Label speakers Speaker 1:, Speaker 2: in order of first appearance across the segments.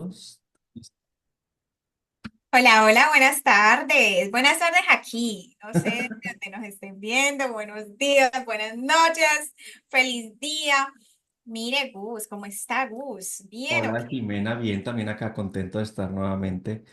Speaker 1: Dos.
Speaker 2: Hola, hola, buenas tardes. Buenas tardes aquí. No sé de dónde nos estén viendo. Buenos días, buenas noches. Feliz día. Mire, Gus, ¿cómo está Gus? ¿Bien o
Speaker 1: Hola
Speaker 2: qué?
Speaker 1: Jimena, bien, también acá contento de estar nuevamente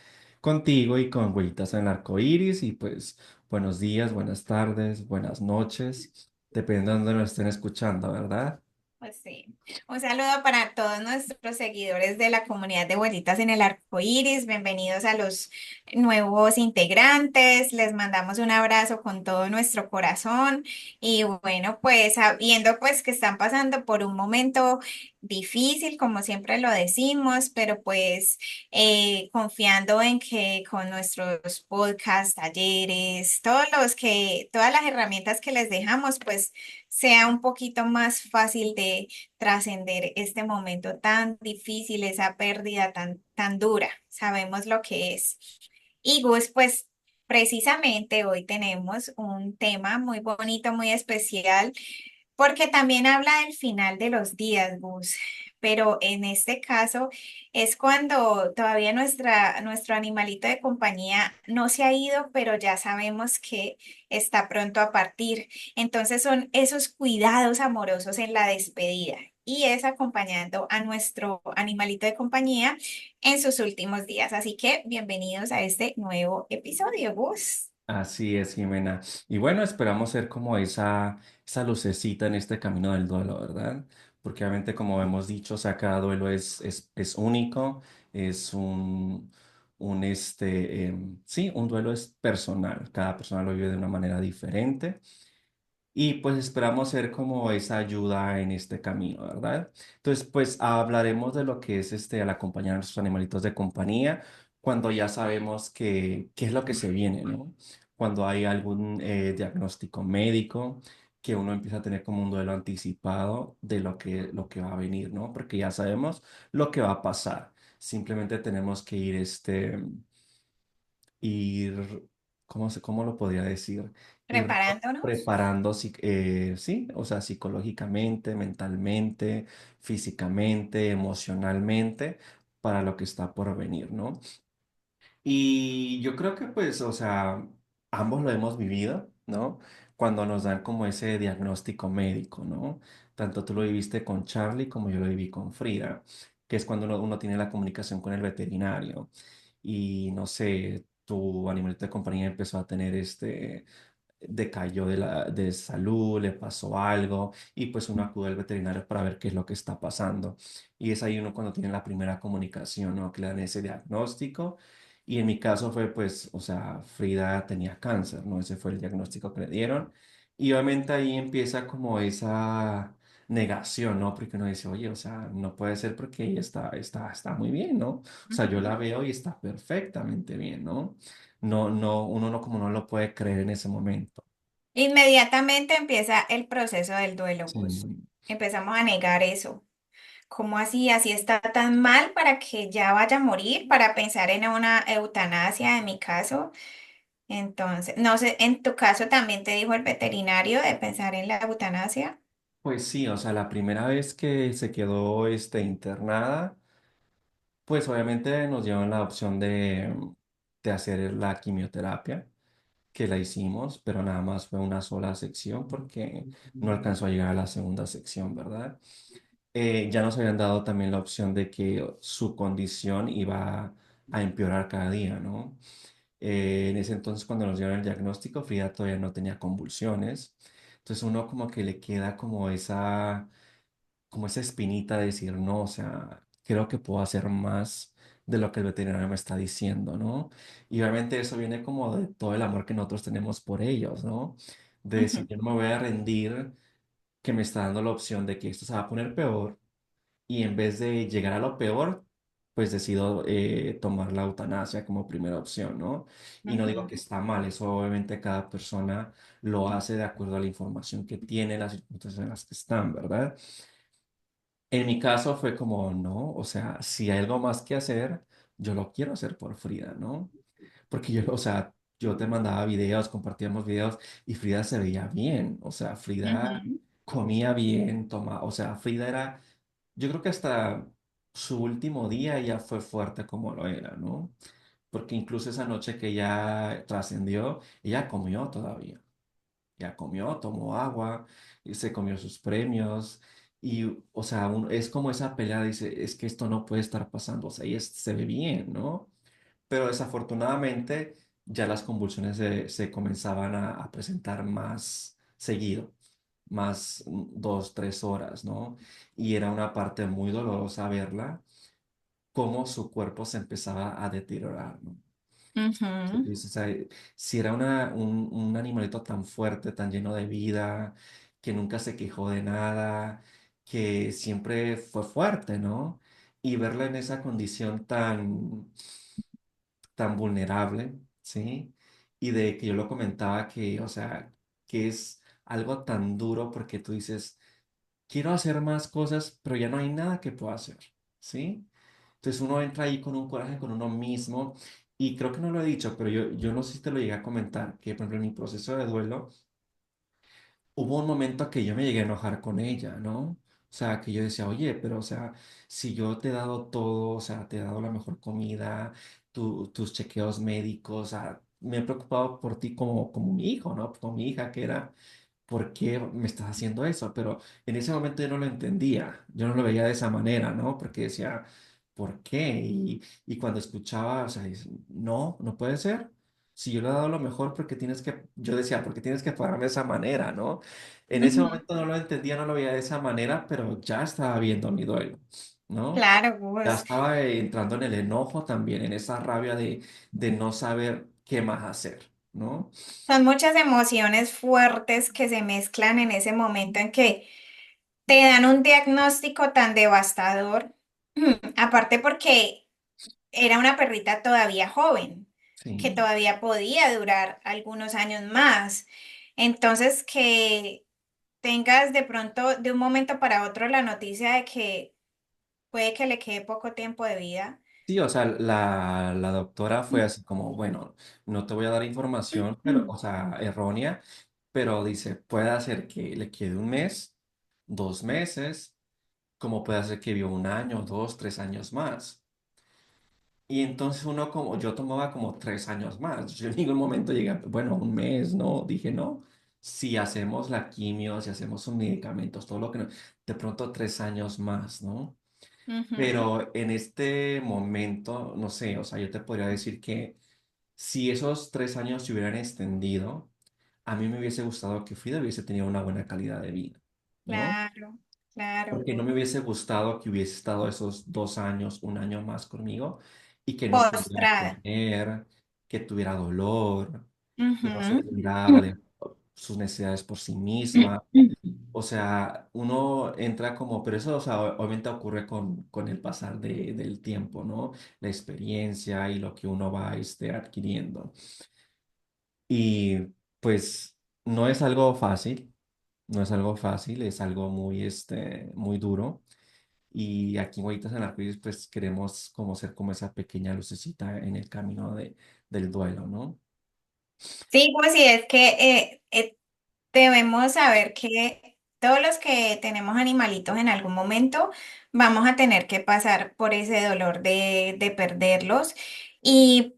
Speaker 1: contigo y con Huellitas en el Arco Iris. Y pues buenos días, buenas tardes, buenas noches, depende de dónde nos estén escuchando, ¿verdad?
Speaker 2: Pues sí. Un saludo para todos nuestros seguidores de la comunidad de Abuelitas en el Arco Iris. Bienvenidos a los nuevos integrantes. Les mandamos un abrazo con todo nuestro corazón. Y bueno, pues sabiendo pues que están pasando por un momento difícil, como siempre lo decimos, pero pues confiando en que con nuestros podcasts, talleres, todas las herramientas que les dejamos, pues sea un poquito más fácil de trascender este momento tan difícil, esa pérdida tan dura. Sabemos lo que es. Y Gus, pues precisamente hoy tenemos un tema muy bonito, muy especial, porque también habla del final de los días, Gus. Pero en este caso es cuando todavía nuestro animalito de compañía no se ha ido, pero ya sabemos que está pronto a partir. Entonces son esos cuidados amorosos en la despedida y es acompañando a nuestro animalito de compañía en sus últimos días. Así que bienvenidos a este nuevo episodio, Gus.
Speaker 1: Así es, Jimena. Y bueno, esperamos ser como esa lucecita en este camino del duelo, ¿verdad? Porque obviamente, como hemos dicho, o sea, cada duelo es único, es sí, un duelo es personal, cada persona lo vive de una manera diferente. Y pues esperamos ser como esa ayuda en este camino, ¿verdad? Entonces, pues hablaremos de lo que es al acompañar a nuestros animalitos de compañía, cuando ya sabemos qué es lo que se viene, ¿no? Cuando hay algún diagnóstico médico, que uno empieza a tener como un duelo anticipado de lo que va a venir, ¿no? Porque ya sabemos lo que va a pasar. Simplemente tenemos que ir, cómo lo podría decir? Ir
Speaker 2: Preparándonos.
Speaker 1: preparando, sí, o sea, psicológicamente, mentalmente, físicamente, emocionalmente, para lo que está por venir, ¿no? Y yo creo que pues, o sea, ambos lo hemos vivido, ¿no? Cuando nos dan como ese diagnóstico médico, ¿no? Tanto tú lo viviste con Charlie como yo lo viví con Frida, que es cuando uno tiene la comunicación con el veterinario y no sé, tu animalito de compañía empezó a tener decayó de salud, le pasó algo y pues uno acude al veterinario para ver qué es lo que está pasando. Y es ahí uno cuando tiene la primera comunicación, ¿no? Que le dan ese diagnóstico. Y en mi caso fue pues, o sea, Frida tenía cáncer, ¿no? Ese fue el diagnóstico que le dieron. Y obviamente ahí empieza como esa negación, ¿no? Porque uno dice, oye, o sea, no puede ser porque ella está muy bien, ¿no? O sea, yo la
Speaker 2: Ujú.
Speaker 1: veo y está perfectamente bien, ¿no? No, no, uno no como no lo puede creer en ese momento.
Speaker 2: Inmediatamente empieza el proceso del duelo,
Speaker 1: Sí.
Speaker 2: Gus. Empezamos a negar eso. ¿Cómo así? ¿Así está tan mal para que ya vaya a morir? Para pensar en una eutanasia, en mi caso. Entonces, no sé, ¿en tu caso también te dijo el veterinario de pensar en la eutanasia?
Speaker 1: Pues sí, o sea, la primera vez que se quedó internada, pues obviamente nos dieron la opción de hacer la quimioterapia, que la hicimos, pero nada más fue una sola sección porque no alcanzó a llegar a la segunda sección, ¿verdad? Ya nos habían dado también la opción de que su condición iba a empeorar cada día, ¿no? En ese entonces, cuando nos dieron el diagnóstico, Frida todavía no tenía convulsiones. Entonces uno como que le queda como esa espinita de decir, no, o sea, creo que puedo hacer más de lo que el veterinario me está diciendo, ¿no? Y obviamente eso viene como de todo el amor que nosotros tenemos por ellos, ¿no? De decir,
Speaker 2: Ujú,
Speaker 1: yo no me voy a rendir, que me está dando la opción de que esto se va a poner peor y en vez de llegar a lo peor, pues decido tomar la eutanasia como primera opción, ¿no? Y no digo que
Speaker 2: ujú.
Speaker 1: está mal, eso obviamente cada persona lo hace de acuerdo a la información que tiene, las circunstancias en las que están, ¿verdad? En mi caso fue como, no, o sea, si hay algo más que hacer, yo lo quiero hacer por Frida, ¿no? Porque yo, o sea, yo te mandaba videos, compartíamos videos y Frida se veía bien, o sea, Frida
Speaker 2: Ujú.
Speaker 1: comía bien, o sea, Frida era, yo creo que hasta... su último día ya fue fuerte como lo era, ¿no? Porque incluso esa noche que ya trascendió, ella comió todavía. Ya comió, tomó agua, y se comió sus premios. Y, o sea, es como esa pelea, dice, es que esto no puede estar pasando. O sea, ella se ve bien, ¿no? Pero desafortunadamente ya las convulsiones se comenzaban a presentar más seguido, más 2, 3 horas, ¿no? Y era una parte muy dolorosa verla, cómo su cuerpo se empezaba a deteriorar, ¿no? Sí,
Speaker 2: Ujú,
Speaker 1: pues, o sea, si era un animalito tan fuerte, tan lleno de vida, que nunca se quejó de nada, que siempre fue fuerte, ¿no? Y verla en esa condición tan vulnerable, ¿sí? Y de que yo lo comentaba que, o sea, que es algo tan duro porque tú dices, quiero hacer más cosas, pero ya no hay nada que pueda hacer, ¿sí? Entonces uno entra ahí con un coraje con uno mismo y creo que no lo he dicho, pero yo no sé si te lo llegué a comentar, que por ejemplo en mi proceso de duelo hubo un momento que yo me llegué a enojar con ella, ¿no? O sea, que yo decía, oye, pero o sea, si yo te he dado todo, o sea, te he dado la mejor comida, tus chequeos médicos, o sea, me he preocupado por ti como mi hijo, ¿no? Como mi hija, que era, ¿por qué me estás haciendo eso? Pero en ese momento yo no lo entendía, yo no lo veía de esa manera, ¿no? Porque decía, ¿por qué? Y cuando escuchaba, o sea, no, no puede ser. Si yo le he dado lo mejor, porque tienes que, yo decía, porque tienes que pagarme de esa manera, ¿no? En ese
Speaker 2: ujú.
Speaker 1: momento no lo entendía, no lo veía de esa manera, pero ya estaba viendo mi duelo, ¿no?
Speaker 2: Claro,
Speaker 1: Ya
Speaker 2: Gus.
Speaker 1: estaba entrando en el enojo también, en esa rabia de no saber qué más hacer, ¿no?
Speaker 2: Son muchas emociones fuertes que se mezclan en ese momento en que te dan un diagnóstico tan devastador, aparte porque era una perrita todavía joven, que
Speaker 1: Sí.
Speaker 2: todavía podía durar algunos años más. Entonces, que tengas de pronto, de un momento para otro, la noticia de que puede que le quede poco tiempo de vida.
Speaker 1: Sí, o sea, la doctora fue así como, bueno, no te voy a dar información, pero, o sea, errónea, pero dice, puede hacer que le quede un mes, 2 meses, como puede hacer que viva un año, 2, 3 años más. Y entonces uno como, yo tomaba como 3 años más. Yo en ningún momento llegué, bueno, un mes, no, dije no. Si hacemos la quimio, si hacemos sus medicamentos, todo lo que de pronto 3 años más, ¿no?
Speaker 2: Ujú,
Speaker 1: Pero en este momento, no sé, o sea, yo te podría decir que si esos 3 años se hubieran extendido, a mí me hubiese gustado que Frida hubiese tenido una buena calidad de vida, ¿no?
Speaker 2: claro, claro,
Speaker 1: Porque no
Speaker 2: Gus.
Speaker 1: me hubiese gustado que hubiese estado esos 2 años, un año más conmigo y que no pudiera
Speaker 2: Postrada.
Speaker 1: comer, que tuviera dolor, que no se
Speaker 2: Ujú.
Speaker 1: cuidara de sus necesidades por sí misma. O sea, uno entra como, pero eso, o sea, obviamente ocurre con el pasar del tiempo, ¿no? La experiencia y lo que uno va adquiriendo. Y pues no es algo fácil, no es algo fácil, es algo muy duro. Y aquí en Huellitas en Arcoíris, pues queremos como ser como esa pequeña lucecita en el camino del duelo, ¿no?
Speaker 2: Sí, pues sí, es que debemos saber que todos los que tenemos animalitos en algún momento vamos a tener que pasar por ese dolor de perderlos. Y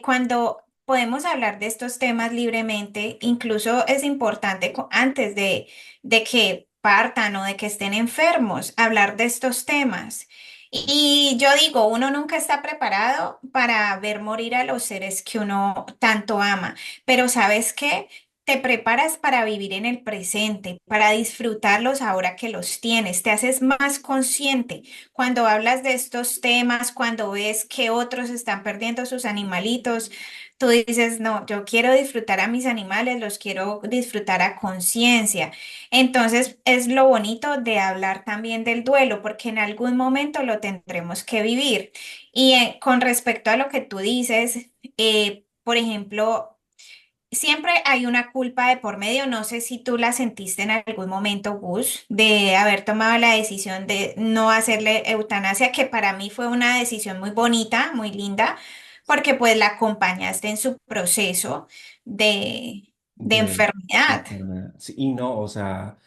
Speaker 2: cuando podemos hablar de estos temas libremente, incluso es importante antes de que partan o de que estén enfermos, hablar de estos temas. Y yo digo, uno nunca está preparado para ver morir a los seres que uno tanto ama, pero ¿sabes qué? Te preparas para vivir en el presente, para disfrutarlos ahora que los tienes, te haces más consciente cuando hablas de estos temas, cuando ves que otros están perdiendo sus animalitos, tú dices, no, yo quiero disfrutar a mis animales, los quiero disfrutar a conciencia. Entonces es lo bonito de hablar también del duelo, porque en algún momento lo tendremos que vivir. Y con respecto a lo que tú dices, por ejemplo, siempre hay una culpa de por medio. No sé si tú la sentiste en algún momento, Gus, de haber tomado la decisión de no hacerle eutanasia, que para mí fue una decisión muy bonita, muy linda, porque pues la acompañaste en su proceso de
Speaker 1: De
Speaker 2: enfermedad.
Speaker 1: enfermedad. Sí, y no, o sea,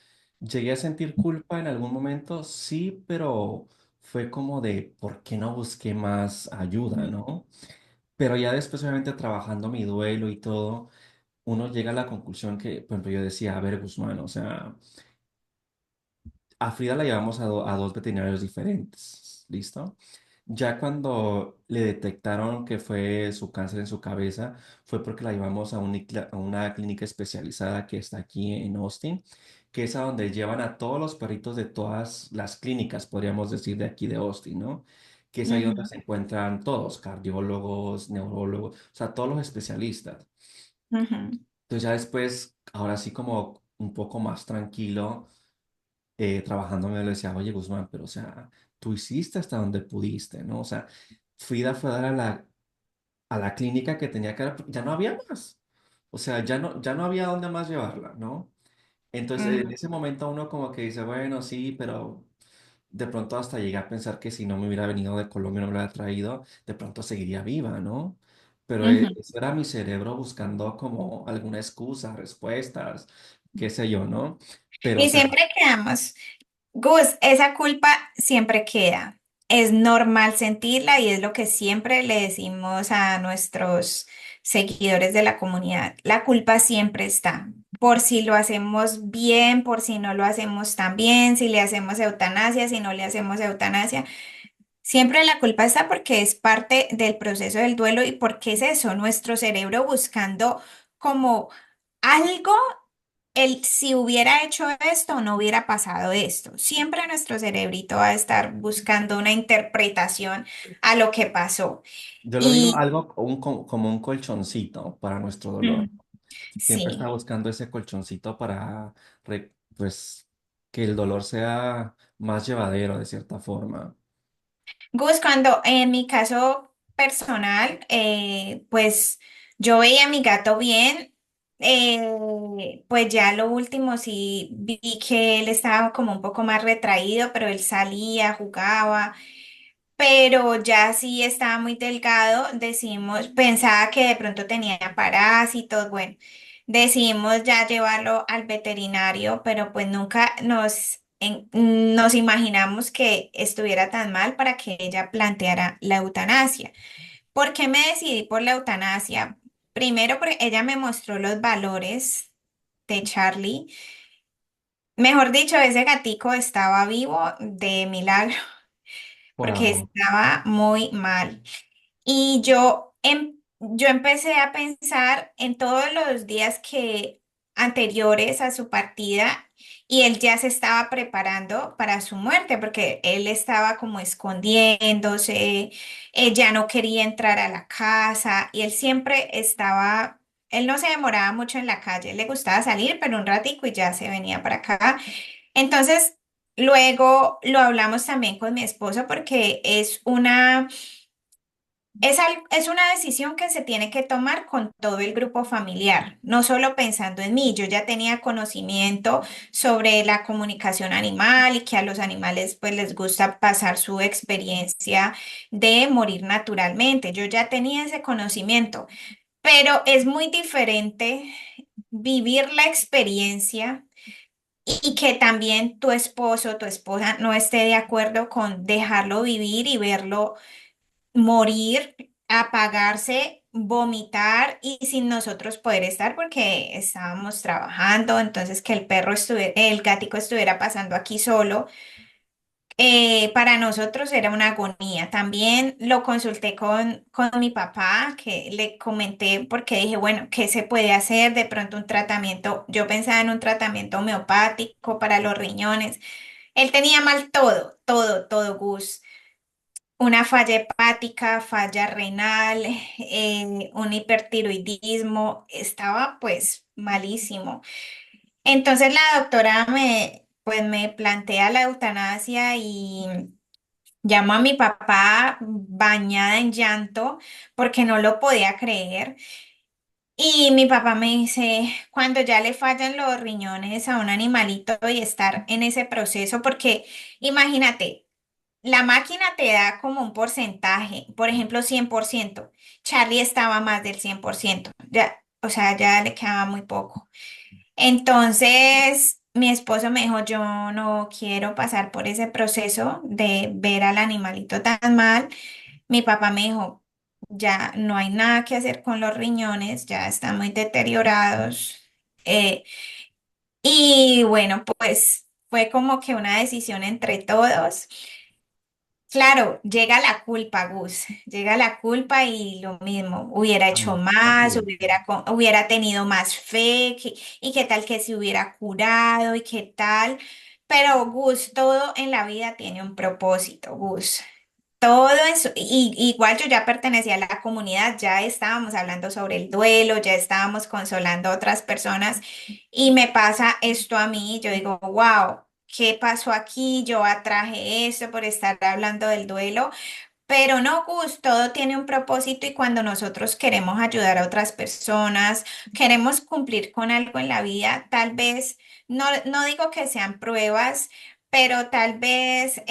Speaker 1: llegué a sentir culpa en algún momento, sí, pero fue como de por qué no busqué más ayuda, ¿no? Pero ya después, obviamente, trabajando mi duelo y todo, uno llega a la conclusión que, por ejemplo, yo decía, a ver, Guzmán, o sea, a Frida la llevamos a dos veterinarios diferentes, ¿listo? Ya cuando le detectaron que fue su cáncer en su cabeza, fue porque la llevamos a una clínica especializada que está aquí en Austin, que es a donde llevan a todos los perritos de todas las clínicas, podríamos decir, de aquí de Austin, ¿no? Que es ahí donde
Speaker 2: Ujú,
Speaker 1: se encuentran todos, cardiólogos, neurólogos, o sea, todos los especialistas.
Speaker 2: ujú,
Speaker 1: Entonces ya después, ahora sí como un poco más tranquilo trabajando me lo decía, oye Guzmán, pero o sea, tú hiciste hasta donde pudiste, ¿no? O sea, Frida fue a dar a la clínica que tenía que dar, porque ya no había más. O sea, ya no había dónde más llevarla, ¿no? Entonces, en
Speaker 2: ujú,
Speaker 1: ese momento uno como que dice, bueno, sí, pero de pronto hasta llegué a pensar que si no me hubiera venido de Colombia, no me lo hubiera traído, de pronto seguiría viva, ¿no? Pero
Speaker 2: ujú.
Speaker 1: eso era mi cerebro buscando como alguna excusa, respuestas, qué sé yo, ¿no? Pero, o
Speaker 2: Y
Speaker 1: sea,
Speaker 2: siempre quedamos. Gus, esa culpa siempre queda. Es normal sentirla y es lo que siempre le decimos a nuestros seguidores de la comunidad. La culpa siempre está. Por si lo hacemos bien, por si no lo hacemos tan bien, si le hacemos eutanasia, si no le hacemos eutanasia. Siempre la culpa está porque es parte del proceso del duelo y porque es eso, nuestro cerebro buscando como algo el si hubiera hecho esto, no hubiera pasado esto. Siempre nuestro cerebrito va a estar buscando una interpretación a lo que pasó.
Speaker 1: yo lo digo
Speaker 2: Y
Speaker 1: algo como un colchoncito para nuestro dolor.
Speaker 2: mm,
Speaker 1: Siempre está
Speaker 2: sí.
Speaker 1: buscando ese colchoncito para, pues, que el dolor sea más llevadero de cierta forma.
Speaker 2: Gus, cuando en mi caso personal, pues yo veía a mi gato bien, pues ya lo último sí vi que él estaba como un poco más retraído, pero él salía, jugaba. Pero ya sí estaba muy delgado, decimos, pensaba que de pronto tenía parásitos, bueno, decidimos ya llevarlo al veterinario, pero pues nunca nos imaginamos que estuviera tan mal para que ella planteara la eutanasia. ¿Por qué me decidí por la eutanasia? Primero, porque ella me mostró los valores de Charlie. Mejor dicho, ese gatico estaba vivo de milagro porque
Speaker 1: Wow.
Speaker 2: estaba muy mal. Y yo empecé a pensar en todos los días que anteriores a su partida y él ya se estaba preparando para su muerte porque él estaba como escondiéndose, ya no quería entrar a la casa y él siempre estaba, él no se demoraba mucho en la calle, le gustaba salir, pero un ratico y ya se venía para acá. Entonces, luego lo hablamos también con mi esposo porque es una decisión que se tiene que tomar con todo el grupo familiar, no solo pensando en mí. Yo ya tenía conocimiento sobre la comunicación animal y que a los animales pues les gusta pasar su experiencia de morir naturalmente. Yo ya tenía ese conocimiento, pero es muy diferente vivir la experiencia y que también tu esposo, tu esposa no esté de acuerdo con dejarlo vivir y verlo morir, apagarse, vomitar y sin nosotros poder estar porque estábamos trabajando, entonces que el gatico estuviera pasando aquí solo, para nosotros era una agonía. También lo consulté con mi papá, que le comenté porque dije, bueno, ¿qué se puede hacer? De pronto un tratamiento, yo pensaba en un tratamiento homeopático para los riñones. Él tenía mal todo, todo, todo, Gus, una falla hepática, falla renal, un hipertiroidismo, estaba pues malísimo. Entonces la doctora pues me plantea la eutanasia y llamo a mi papá bañada en llanto porque no lo podía creer. Y mi papá me dice, cuando ya le fallan los riñones a un animalito y estar en ese proceso, porque imagínate, la máquina te da como un porcentaje, por ejemplo, 100%. Charlie estaba más del 100%, ya, o sea, ya le quedaba muy poco. Entonces, mi esposo me dijo, yo no quiero pasar por ese proceso de ver al animalito tan mal. Mi papá me dijo, ya no hay nada que hacer con los riñones, ya están muy deteriorados. Eh, y bueno, pues fue como que una decisión entre todos. Claro, llega la culpa, Gus, llega la culpa y lo mismo, hubiera hecho
Speaker 1: Ah,
Speaker 2: más,
Speaker 1: también.
Speaker 2: hubiera tenido más fe, y qué tal que se hubiera curado y qué tal. Pero Gus, todo en la vida tiene un propósito, Gus. Todo eso, y igual yo ya pertenecía a la comunidad, ya estábamos hablando sobre el duelo, ya estábamos consolando a otras personas y me pasa esto a mí, yo digo, wow, ¿qué pasó aquí? Yo atraje esto por estar hablando del duelo, pero no, Gus, todo tiene un propósito y cuando nosotros queremos ayudar a otras personas, queremos cumplir con algo en la vida, tal vez, no digo que sean pruebas, pero tal vez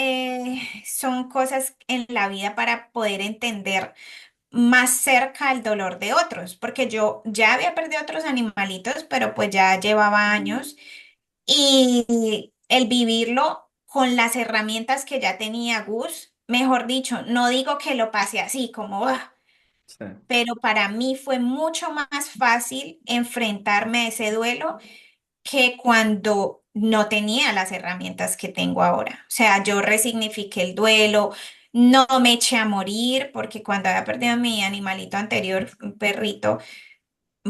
Speaker 2: son cosas en la vida para poder entender más cerca el dolor de otros, porque yo ya había perdido otros animalitos, pero pues ya llevaba años y el vivirlo con las herramientas que ya tenía Gus, mejor dicho, no digo que lo pase así como, "Ah",
Speaker 1: Sí,
Speaker 2: pero para mí fue mucho más fácil enfrentarme a ese duelo que cuando no tenía las herramientas que tengo ahora. O sea, yo resignifiqué el duelo, no me eché a morir, porque cuando había perdido a mi animalito anterior, un perrito,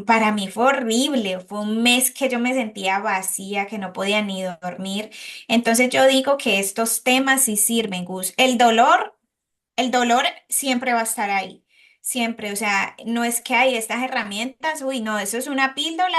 Speaker 2: para mí fue horrible, fue un mes que yo me sentía vacía, que no podía ni dormir. Entonces yo digo que estos temas sí sirven, Gus. El dolor siempre va a estar ahí, siempre. O sea, no es que hay estas herramientas, uy, no, eso es una píldora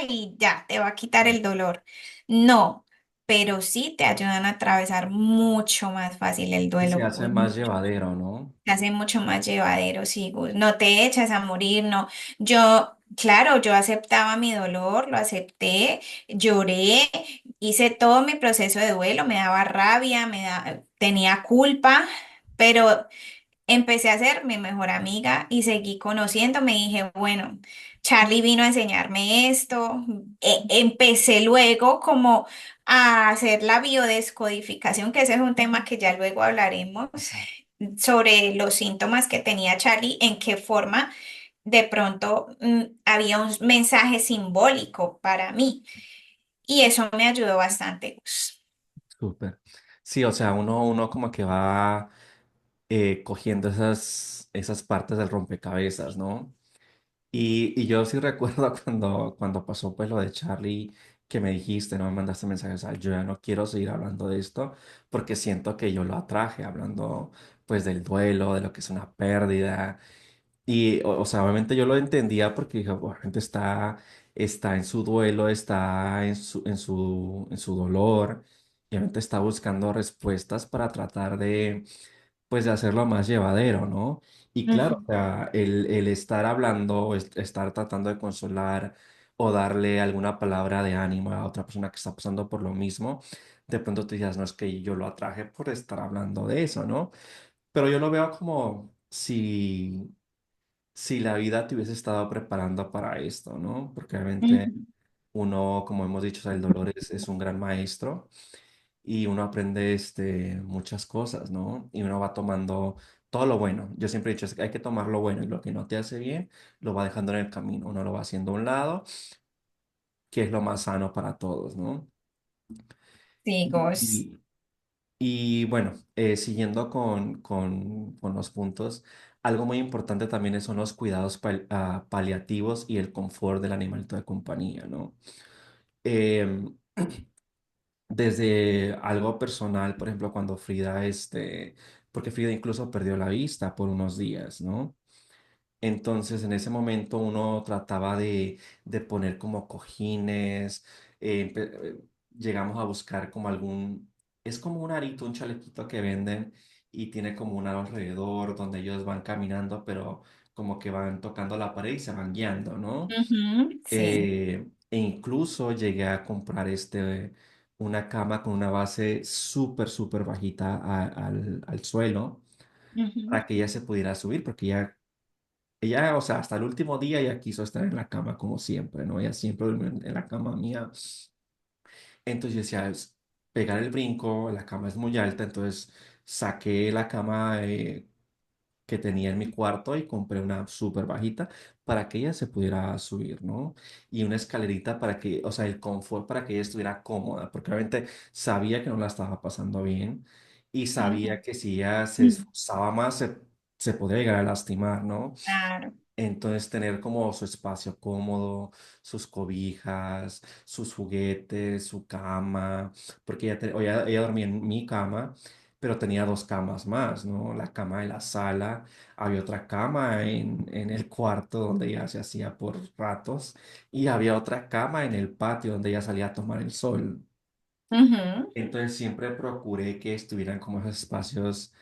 Speaker 2: y ya, te va a quitar el dolor. No, pero sí te ayudan a atravesar mucho más fácil el
Speaker 1: y se
Speaker 2: duelo,
Speaker 1: hace
Speaker 2: Gus,
Speaker 1: más
Speaker 2: mucho.
Speaker 1: llevadero, ¿no?
Speaker 2: Se hace mucho más llevadero, sí, Gus. No te echas a morir, no. Yo, claro, yo aceptaba mi dolor, lo acepté, lloré, hice todo mi proceso de duelo, me daba rabia, tenía culpa, pero empecé a ser mi mejor amiga y seguí conociéndome. Y dije, bueno, Charlie vino a enseñarme esto. Empecé luego como a hacer la biodescodificación, que ese es un tema que ya luego hablaremos, sobre los síntomas que tenía Charlie, en qué forma de pronto había un mensaje simbólico para mí. Y eso me ayudó bastante.
Speaker 1: Súper. Sí, o sea, uno como que va cogiendo esas partes del rompecabezas, ¿no? Y yo sí recuerdo cuando pasó pues lo de Charlie, que me dijiste, no me mandaste mensajes, o sea, yo ya no quiero seguir hablando de esto porque siento que yo lo atraje, hablando pues del duelo, de lo que es una pérdida. Y, o sea, obviamente yo lo entendía porque dije, bueno, la gente está en su duelo, está en su dolor, y obviamente está buscando respuestas para tratar pues de hacerlo más llevadero, ¿no? Y claro, o
Speaker 2: Ujú.
Speaker 1: sea, el estar hablando, estar tratando de consolar o darle alguna palabra de ánimo a otra persona que está pasando por lo mismo, de pronto te dices, no es que yo lo atraje por estar hablando de eso, ¿no? Pero yo lo veo como si la vida te hubiese estado preparando para esto, ¿no? Porque obviamente
Speaker 2: Ujú.
Speaker 1: uno, como hemos dicho, o sea, el dolor es un gran maestro y uno aprende muchas cosas, ¿no? Y uno va tomando todo lo bueno. Yo siempre he dicho, es que hay que tomar lo bueno y lo que no te hace bien, lo va dejando en el camino. Uno lo va haciendo a un lado, que es lo más sano para todos, ¿no?
Speaker 2: Sí, Gus.
Speaker 1: Y, y bueno, siguiendo con los puntos, algo muy importante también son los cuidados paliativos y el confort del animalito de compañía, ¿no? Em, Desde algo personal, por ejemplo, cuando Frida, porque Frida incluso perdió la vista por unos días, ¿no? Entonces, en ese momento uno trataba de poner como cojines, llegamos a buscar como es como un arito, un chalequito que venden y tiene como un aro alrededor donde ellos van caminando, pero como que van tocando la pared y se van guiando, ¿no?
Speaker 2: Ujú, sí.
Speaker 1: E incluso llegué a comprar una cama con una base súper, súper bajita al suelo
Speaker 2: Ujú.
Speaker 1: para que ella se pudiera subir, porque ella, o sea, hasta el último día ella quiso estar en la cama como siempre, ¿no? Ella siempre durmió en la cama mía Entonces yo decía, pegar el brinco, la cama es muy alta, entonces saqué la cama que tenía en mi cuarto y compré una súper bajita para que ella se pudiera subir, ¿no? Y una escalerita para que, o sea, el confort para que ella estuviera cómoda, porque obviamente sabía que no la estaba pasando bien y
Speaker 2: Ujú.
Speaker 1: sabía que si ella se esforzaba más se podía llegar a lastimar, ¿no?
Speaker 2: Claro.
Speaker 1: Entonces tener como su espacio cómodo, sus cobijas, sus juguetes, su cama, porque ella dormía en mi cama, pero tenía dos camas más, ¿no? La cama de la sala, había otra cama en el cuarto donde ella se hacía por ratos y había otra cama en el patio donde ella salía a tomar el sol.
Speaker 2: Ujú,
Speaker 1: Entonces siempre procuré que estuvieran como esos espacios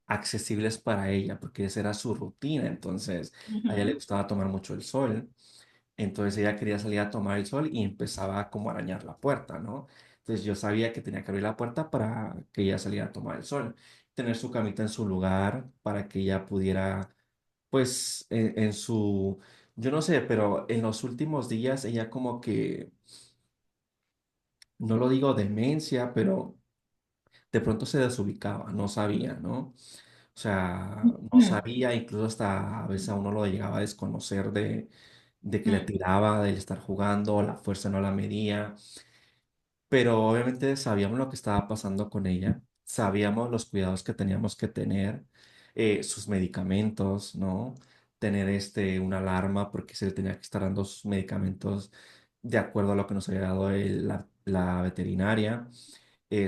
Speaker 1: accesibles para ella, porque esa era su rutina. Entonces a ella le
Speaker 2: ujú,
Speaker 1: gustaba tomar mucho el sol. Entonces ella quería salir a tomar el sol y empezaba como a arañar la puerta, ¿no? Entonces yo sabía que tenía que abrir la puerta para que ella saliera a tomar el sol, tener su camita en su lugar para que ella pudiera, pues, en su, yo no sé, pero en los últimos días ella como que, no lo digo demencia, pero de pronto se desubicaba, no sabía, ¿no? O sea, no
Speaker 2: ujú,
Speaker 1: sabía, incluso hasta a veces a uno lo llegaba a desconocer de que le
Speaker 2: ujú,
Speaker 1: tiraba, de estar jugando, la fuerza no la medía, pero obviamente sabíamos lo que estaba pasando con ella, sabíamos los cuidados que teníamos que tener, sus medicamentos, ¿no? Tener una alarma porque se le tenía que estar dando sus medicamentos de acuerdo a lo que nos había dado la veterinaria,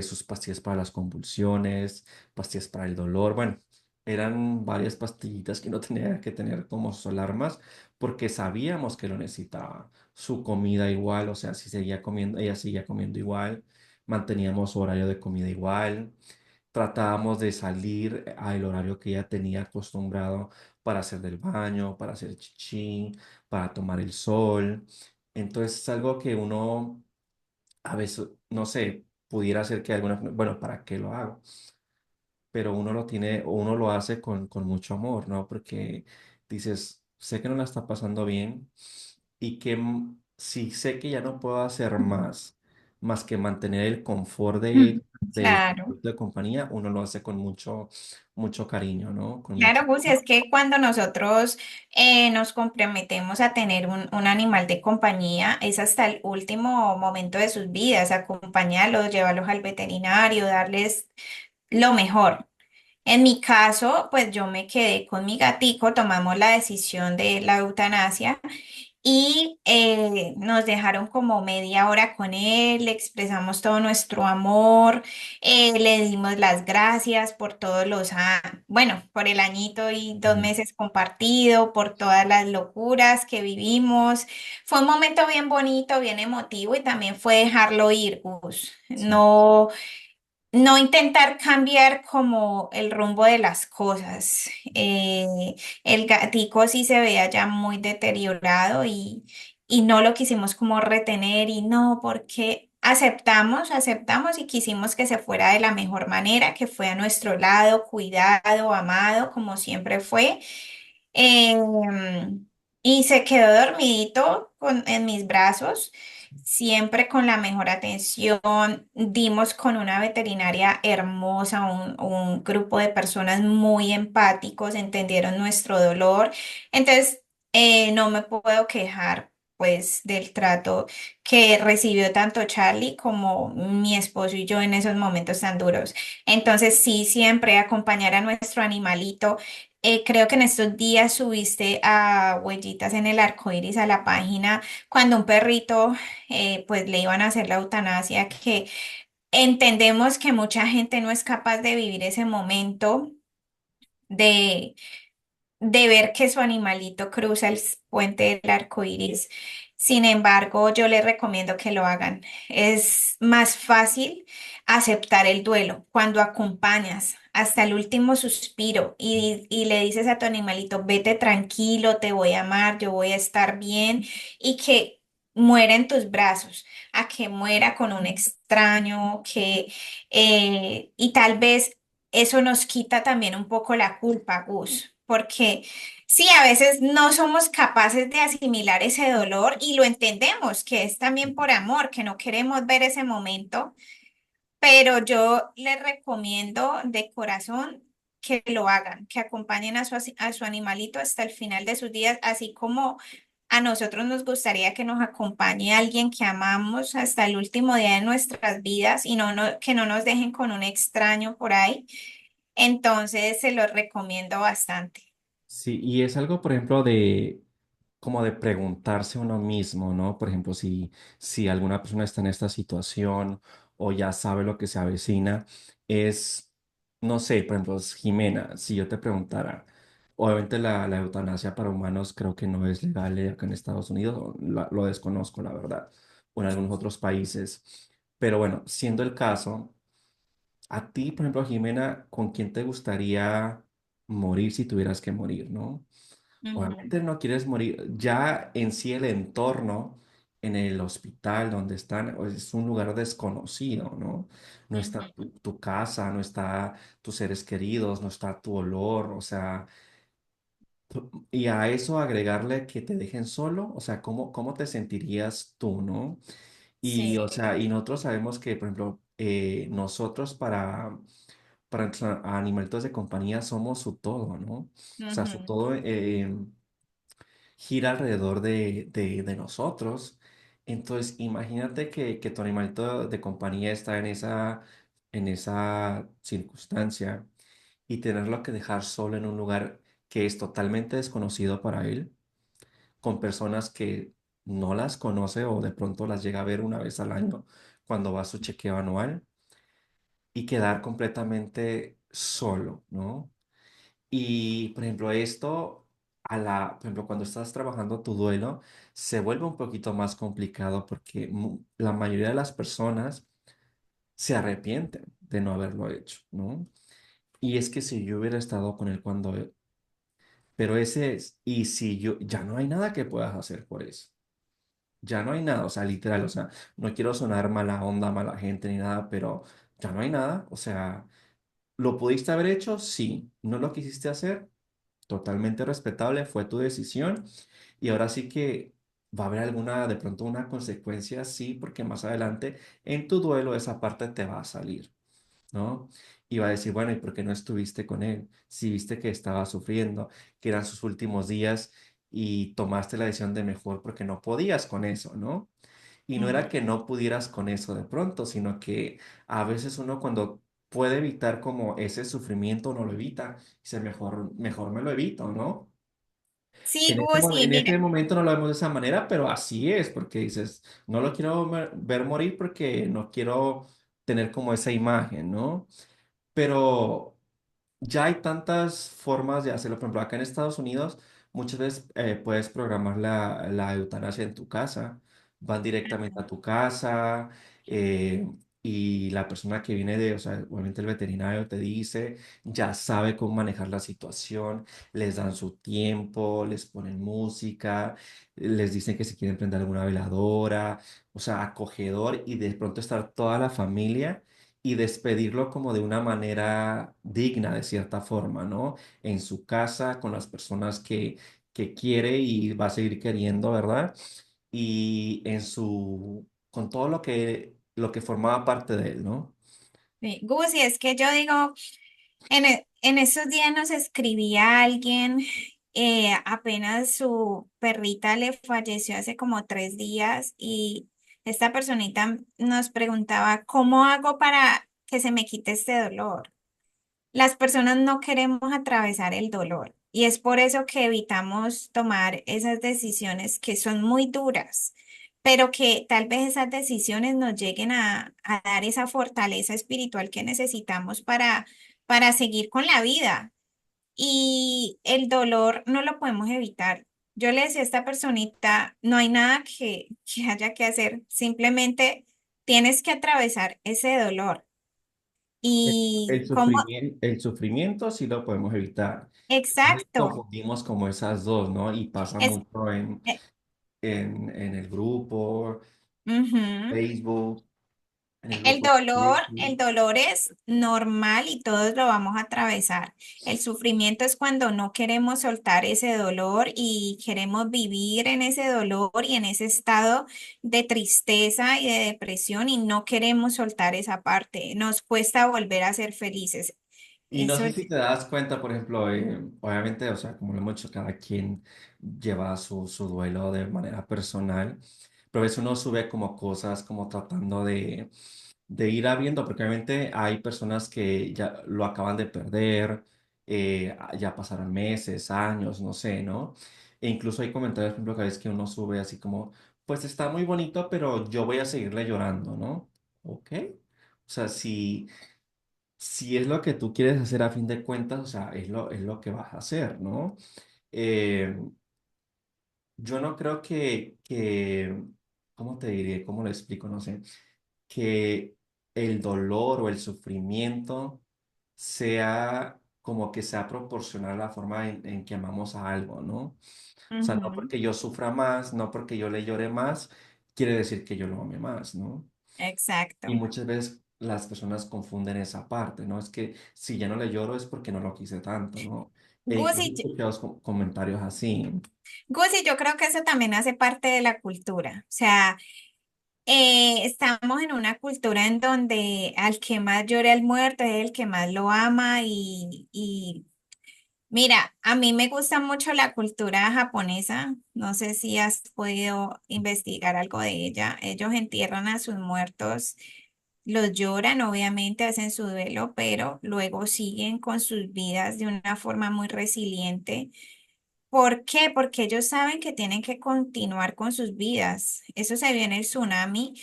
Speaker 1: sus pastillas para las convulsiones, pastillas para el dolor. Bueno, eran varias pastillitas que no tenía que tener como sus alarmas porque sabíamos que lo necesitaba. Su comida igual, o sea, si seguía comiendo, ella seguía comiendo igual, manteníamos su horario de comida igual. Tratábamos de salir al horario que ella tenía acostumbrado para hacer del baño, para hacer chichi, para tomar el sol. Entonces es algo que uno a veces, no sé, pudiera ser que alguna, bueno, ¿para qué lo hago? Pero uno lo tiene, uno lo hace con mucho amor, ¿no? Porque dices, sé que no la está pasando bien y que si sé que ya no puedo hacer más que mantener el confort
Speaker 2: ujú.
Speaker 1: del
Speaker 2: Claro.
Speaker 1: confort de compañía, uno lo hace con mucho cariño, ¿no? Con mucho...
Speaker 2: Claro, Gus, es que cuando nosotros nos comprometemos a tener un animal de compañía, es hasta el último momento de sus vidas, acompañarlos, llevarlos al veterinario, darles lo mejor. En mi caso, pues yo me quedé con mi gatico, tomamos la decisión de la eutanasia y nos dejaron como media hora con él, le expresamos todo nuestro amor, le dimos las gracias por todos bueno, por el añito y 2 meses compartido, por todas las locuras que vivimos. Fue un momento bien bonito, bien emotivo y también fue dejarlo ir, Gus.
Speaker 1: Sí,
Speaker 2: No intentar cambiar como el rumbo de las cosas. El gatico sí se veía ya muy deteriorado y no lo quisimos como retener y no, porque aceptamos y quisimos que se fuera de la mejor manera, que fue a nuestro lado, cuidado, amado, como siempre fue. Y se quedó dormidito en mis brazos, siempre con la mejor atención. Dimos con una veterinaria hermosa, un grupo de personas muy empáticos, entendieron nuestro dolor. Entonces, no me puedo quejar. Pues del trato que recibió tanto Charlie como mi esposo y yo en esos momentos tan duros. Entonces, sí, siempre acompañar a nuestro animalito. Creo que en estos días subiste a Huellitas en el Arco Iris a la página cuando un perrito pues le iban a hacer la eutanasia, que entendemos que mucha gente no es capaz de vivir ese momento de de ver que su animalito cruza el puente del arco iris. Sin embargo, yo les recomiendo que lo hagan. Es más fácil aceptar el duelo cuando acompañas hasta el último suspiro y le dices a tu animalito, vete tranquilo, te voy a amar, yo voy a estar bien y que muera en tus brazos, a que muera con un extraño, y tal vez eso nos quita también un poco la culpa, Gus, porque sí, a veces no somos capaces de asimilar ese dolor y lo entendemos, que es también por amor, que no queremos ver ese momento, pero yo les recomiendo de corazón que lo hagan, que acompañen a su animalito hasta el final de sus días, así como a nosotros nos gustaría que nos acompañe alguien que amamos hasta el último día de nuestras vidas y que no nos dejen con un extraño por ahí. Entonces, se los recomiendo bastante.
Speaker 1: Sí, y es algo, por ejemplo, de como de preguntarse uno mismo, ¿no? Por ejemplo, si alguna persona está en esta situación o ya sabe lo que se avecina, es, no sé, por ejemplo, Jimena, si yo te preguntara, obviamente la eutanasia para humanos creo que no es legal acá en Estados Unidos, o lo desconozco, la verdad, o en algunos otros países, pero bueno, siendo el caso. A ti, por ejemplo, Jimena, ¿con quién te gustaría morir si tuvieras que morir, no?
Speaker 2: Ujú,
Speaker 1: Obviamente no quieres morir. Ya en sí el entorno en el hospital donde están es un lugar desconocido, ¿no? No está
Speaker 2: ujú.
Speaker 1: tu casa, no está tus seres queridos, no está tu olor, o sea, y a eso agregarle que te dejen solo, o sea, ¿cómo te sentirías tú, no? Y, o
Speaker 2: Sí.
Speaker 1: sea, y nosotros sabemos que, por ejemplo, nosotros para nuestros animalitos de compañía somos su todo, ¿no? O sea, su
Speaker 2: Ujú,
Speaker 1: todo gira alrededor de nosotros. Entonces, imagínate que tu animalito de compañía está en esa circunstancia y tenerlo que dejar solo en un lugar que es totalmente desconocido para él, con personas que no las conoce o de pronto las llega a ver una vez al año cuando va a su chequeo anual y quedar completamente solo, ¿no? Y, por ejemplo, esto, por ejemplo, cuando estás trabajando tu duelo, se vuelve un poquito más complicado porque la mayoría de las personas se arrepienten de no haberlo hecho, ¿no? Y es que si yo hubiera estado con él cuando pero ese es, y si yo, ya no hay nada que puedas hacer por eso. Ya no hay nada, o sea, literal, o sea, no quiero sonar mala onda, mala gente ni nada, pero ya no hay nada, o sea, ¿lo pudiste haber hecho? Sí. ¿No lo quisiste hacer? Totalmente respetable, fue tu decisión y ahora sí que va a haber alguna, de pronto una consecuencia, sí, porque más adelante en tu duelo esa parte te va a salir, ¿no? Y va a decir, bueno, ¿y por qué no estuviste con él? Si viste que estaba sufriendo, que eran sus últimos días y tomaste la decisión de mejor porque no podías con eso, ¿no? Y no era
Speaker 2: ujú.
Speaker 1: que no pudieras con eso de pronto, sino que a veces uno cuando puede evitar como ese sufrimiento no lo evita, dice mejor me lo evito, ¿no?
Speaker 2: Sí, Gus, y
Speaker 1: En
Speaker 2: mira.
Speaker 1: ese momento no lo vemos de esa manera, pero así es, porque dices, no lo quiero ver morir porque no quiero tener como esa imagen, ¿no? Pero ya hay tantas formas de hacerlo. Por ejemplo, acá en Estados Unidos, muchas veces puedes programar la eutanasia en tu casa. Van directamente a tu casa eh, y la persona que viene o sea, obviamente el veterinario te dice, ya sabe cómo manejar la situación, les dan su tiempo, les ponen música, les dicen que si quieren prender alguna veladora, o sea, acogedor y de pronto estar toda la familia y despedirlo como de una manera digna, de cierta forma, ¿no? En su casa, con las personas que quiere y va a seguir queriendo, ¿verdad? Y con todo lo que formaba parte de él, ¿no?
Speaker 2: Sí, Gus, y es que yo digo, en esos días nos escribía alguien, apenas su perrita le falleció hace como 3 días y esta personita nos preguntaba, ¿cómo hago para que se me quite este dolor? Las personas no queremos atravesar el dolor y es por eso que evitamos tomar esas decisiones que son muy duras, pero que tal vez esas decisiones nos lleguen a dar esa fortaleza espiritual que necesitamos para seguir con la vida. Y el dolor no lo podemos evitar. Yo le decía a esta personita, no hay nada que haya que hacer, simplemente tienes que atravesar ese dolor. Y cómo,
Speaker 1: El sufrimiento sí lo podemos evitar.
Speaker 2: exacto.
Speaker 1: Confundimos como esas dos, ¿no? Y pasa
Speaker 2: Es,
Speaker 1: mucho
Speaker 2: eh,
Speaker 1: en el grupo,
Speaker 2: ujú.
Speaker 1: Facebook. en el grupo de
Speaker 2: El
Speaker 1: riesgo.
Speaker 2: dolor es normal y todos lo vamos a atravesar. El sufrimiento es cuando no queremos soltar ese dolor y queremos vivir en ese dolor y en ese estado de tristeza y de depresión y no queremos soltar esa parte. Nos cuesta volver a ser felices.
Speaker 1: Y no
Speaker 2: Eso
Speaker 1: sé
Speaker 2: es.
Speaker 1: si te das cuenta, por ejemplo, obviamente, o sea, como lo hemos dicho, cada quien lleva su duelo de manera personal, pero a veces uno sube como cosas como tratando de ir abriendo, porque obviamente hay personas que ya lo acaban de perder, ya pasaron meses, años, no sé, ¿no? E incluso hay comentarios, por ejemplo, que a veces que uno sube así como, pues está muy bonito, pero yo voy a seguirle llorando, ¿no? ¿Ok? O sea, si es lo que tú quieres hacer a fin de cuentas, o sea, es lo que vas a hacer, ¿no? Eh, yo no creo ¿cómo te diré? ¿Cómo lo explico? No sé, que el dolor o el sufrimiento sea como que sea proporcional a la forma en que amamos a algo, ¿no? O sea, no
Speaker 2: Ujú,
Speaker 1: porque yo sufra más, no porque yo le llore más, quiere decir que yo lo ame más, ¿no? Y
Speaker 2: exacto.
Speaker 1: muchas veces las personas confunden esa parte, ¿no? Es que si ya no le lloro es porque no lo quise tanto, ¿no? E incluso he
Speaker 2: Gusi,
Speaker 1: escuchado comentarios así.
Speaker 2: Gusi, yo creo que eso también hace parte de la cultura. O sea, estamos en una cultura en donde al que más llora el muerto es el que más lo ama y mira, a mí me gusta mucho la cultura japonesa. No sé si has podido investigar algo de ella. Ellos entierran a sus muertos, los lloran, obviamente hacen su duelo, pero luego siguen con sus vidas de una forma muy resiliente. ¿Por qué? Porque ellos saben que tienen que continuar con sus vidas. Eso se vio en el tsunami.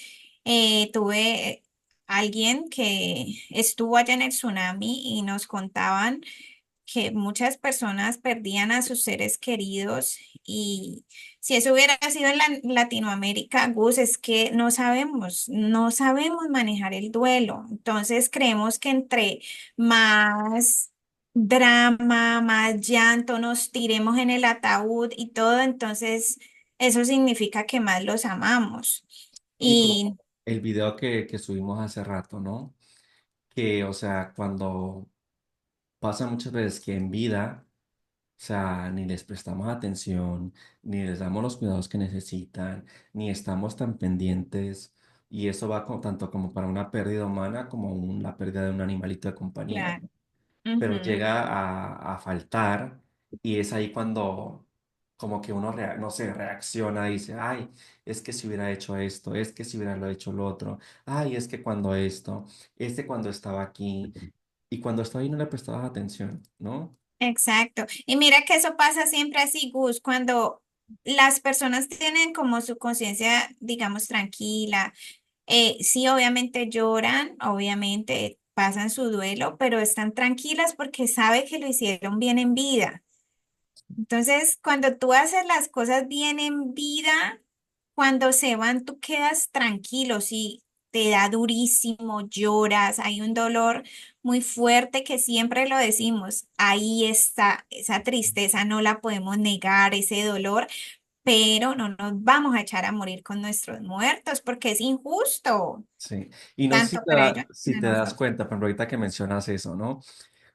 Speaker 2: Tuve alguien que estuvo allá en el tsunami y nos contaban que muchas personas perdían a sus seres queridos y si eso hubiera sido en Latinoamérica, Gus, es que no sabemos manejar el duelo. Entonces creemos que entre más drama, más llanto, nos tiremos en el ataúd y todo, entonces eso significa que más los amamos.
Speaker 1: Y
Speaker 2: Y
Speaker 1: como el video que subimos hace rato, ¿no? Que, o sea, cuando pasa muchas veces que en vida, o sea, ni les prestamos atención, ni les damos los cuidados que necesitan, ni estamos tan pendientes. Y eso va tanto como para una pérdida humana como la pérdida de un animalito de compañía,
Speaker 2: claro.
Speaker 1: ¿no? Pero
Speaker 2: Ujú.
Speaker 1: llega a faltar y es ahí cuando como que uno, no sé, reacciona y dice, ay, es que si hubiera hecho esto, es que si hubiera lo hecho lo otro, ay, es que cuando esto, este cuando estaba aquí y cuando estaba ahí no le prestabas atención, ¿no?
Speaker 2: Exacto. Y mira que eso pasa siempre así, Gus, cuando las personas tienen como su conciencia, digamos, tranquila. Sí, obviamente lloran, obviamente pasan su duelo, pero están tranquilas porque sabe que lo hicieron bien en vida. Entonces, cuando tú haces las cosas bien en vida, cuando se van, tú quedas tranquilo, si te da durísimo, lloras, hay un dolor muy fuerte que siempre lo decimos, ahí está, esa tristeza no la podemos negar, ese dolor, pero no nos vamos a echar a morir con nuestros muertos porque es injusto,
Speaker 1: Sí. Y no sé
Speaker 2: tanto para ellos
Speaker 1: si
Speaker 2: como para
Speaker 1: te das
Speaker 2: nosotros.
Speaker 1: cuenta, por ejemplo, ahorita que mencionas eso, ¿no?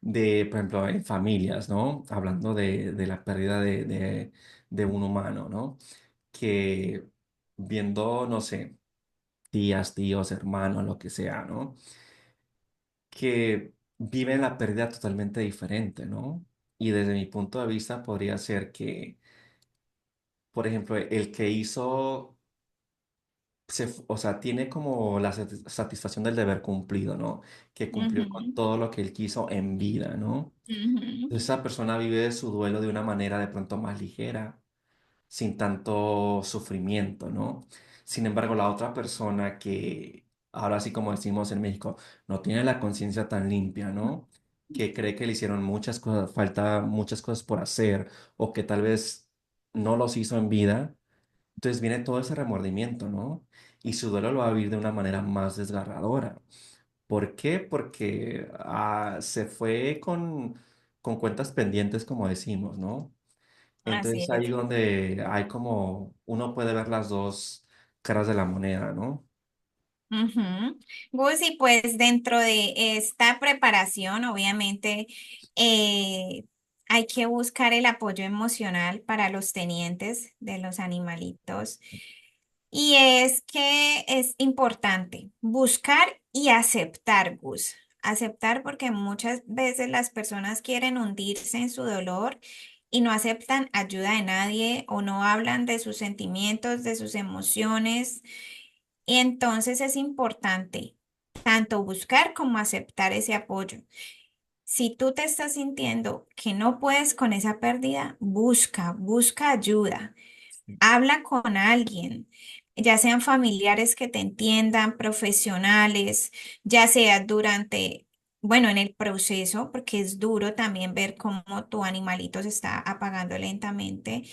Speaker 1: De, por ejemplo, en familias, ¿no? Hablando de la pérdida de un humano, ¿no? Que viendo, no sé, tías, tíos, hermanos, lo que sea, ¿no? Que viven la pérdida totalmente diferente, ¿no? Y desde mi punto de vista podría ser que, por ejemplo, el que hizo, o sea, tiene como la satisfacción del deber cumplido, ¿no? Que cumplió con
Speaker 2: Ujú,
Speaker 1: todo lo que él quiso en vida, ¿no?
Speaker 2: ujú.
Speaker 1: Entonces esa persona vive su duelo de una manera de pronto más ligera sin tanto sufrimiento, ¿no? Sin embargo, la otra persona que, ahora sí como decimos en México, no tiene la conciencia tan limpia, ¿no? Que cree que le hicieron muchas cosas, falta muchas cosas por hacer, o que tal vez no los hizo en vida, entonces viene todo ese remordimiento, ¿no? Y su duelo lo va a vivir de una manera más desgarradora. ¿Por qué? Porque se fue con cuentas pendientes, como decimos, ¿no?
Speaker 2: Así
Speaker 1: Entonces ahí
Speaker 2: es.
Speaker 1: donde hay como, uno puede ver las dos caras de la moneda, ¿no?
Speaker 2: Ujú. Gus, y pues dentro de esta preparación, obviamente, eh, hay que buscar el apoyo emocional para los tenientes de los animalitos. Y es que es importante buscar y aceptar, Gus. Aceptar porque muchas veces las personas quieren hundirse en su dolor y no aceptan ayuda de nadie o no hablan de sus sentimientos, de sus emociones. Y entonces es importante tanto buscar como aceptar ese apoyo. Si tú te estás sintiendo que no puedes con esa pérdida, busca ayuda. Habla con alguien, ya sean familiares que te entiendan, profesionales, ya sea durante, bueno, en el proceso, porque es duro también ver cómo tu animalito se está apagando lentamente